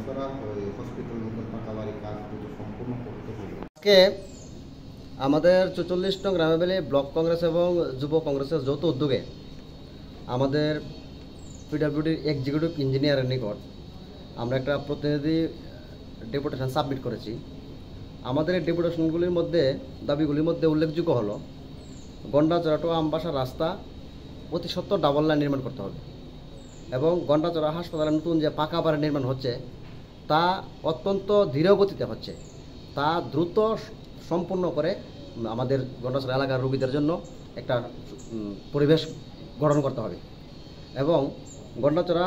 Gandacherra hospital নতুন পাকা বাড়ির কাজ সম্পূর্ণ করতে হবে। আজকে আমাদের ৪৪ নং গ্রামে ব্লক কংগ্রেস এবং যুব কংগ্রেসের যৌথ উদ্যোগে আমাদের পিডব্লিউডির এক্সিকিউটিভ ইঞ্জিনিয়ারের নিকট আমরা একটা প্রতিনিধি ডেপুটেশন সাবমিট করেছি। আমাদের এই ডেপুটেশনগুলির মধ্যে দাবিগুলির মধ্যে উল্লেখযোগ্য হলো গন্ডাছড়া টু আমবাসা রাস্তা অতি সত্বর ডাবল লাইন নির্মাণ করতে হবে এবং গন্ডাছড়া হাসপাতালে নতুন যে পাকা বাড়ি নির্মাণ হচ্ছে তা অত্যন্ত ধীর গতিতে হচ্ছে, তা দ্রুত সম্পূর্ণ করে আমাদের গন্ডাছড়া এলাকার রোগীদের জন্য একটা পরিবেশ গঠন করতে হবে। এবং গন্ডাছড়া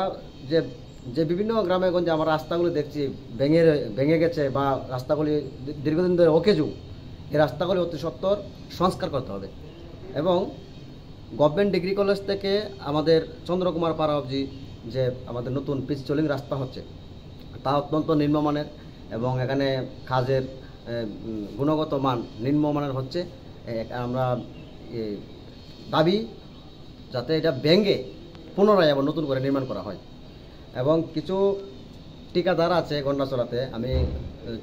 যে যে বিভিন্ন গ্রামে গঞ্জে আমরা রাস্তাগুলি দেখছি ভেঙে গেছে বা রাস্তাগুলি দীর্ঘদিন ধরে অকেজু, এই রাস্তাগুলি অতি সত্বর সংস্কার করতে হবে। এবং গভর্নমেন্ট ডিগ্রি কলেজ থেকে আমাদের চন্দ্রকুমার পাড়া অবধি যে আমাদের নতুন পিচ চলিং রাস্তা হচ্ছে তা অত্যন্ত নিম্নমানের এবং এখানে কাজের গুণগত মান নিম্নমানের হচ্ছে। আমরা দাবি যাতে এটা ভেঙে পুনরায় আবার নতুন করে নির্মাণ করা হয়। এবং কিছু ঠিকাদার আছে গন্ডাছড়াতে, আমি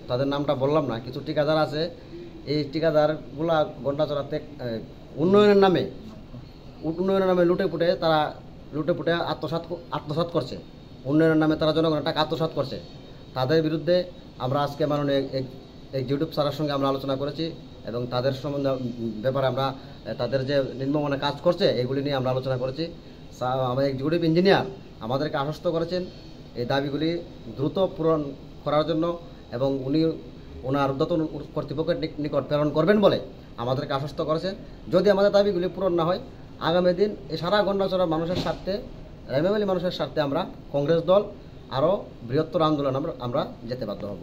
তাদের নামটা বললাম না, কিছু ঠিকাদার আছে, এই ঠিকাদারগুলা গন্ডাছড়াতে উন্নয়নের নামে লুটে পুটে আত্মসাৎ করছে, উন্নয়নের নামে তারা জনগণের টাকা আত্মসাৎ করছে। তাদের বিরুদ্ধে আমরা আজকে মাননীয় এক্সিকিউটিভ স্যারের সঙ্গে আমরা আলোচনা করেছি এবং তাদের সম্বন্ধে ব্যাপারে আমরা তাদের যে নিম্নমানের কাজ করছে এগুলি নিয়ে আমরা আলোচনা করেছি। আমাদের এক্সিকিউটিভ ইঞ্জিনিয়ার আমাদেরকে আশ্বস্ত করেছেন এই দাবিগুলি দ্রুত পূরণ করার জন্য এবং উনি ওনার ঊর্ধ্বতন কর্তৃপক্ষের নিকট প্রেরণ করবেন বলে আমাদেরকে আশ্বস্ত করেছেন। যদি আমাদের দাবিগুলি পূরণ না হয় আগামী দিন এই সারা গন্ডাছড়া মানুষের স্বার্থে, রাইমাভ্যালি মানুষের স্বার্থে আমরা কংগ্রেস দল আরও বৃহত্তর আন্দোলন আমরা যেতে বাধ্য হব।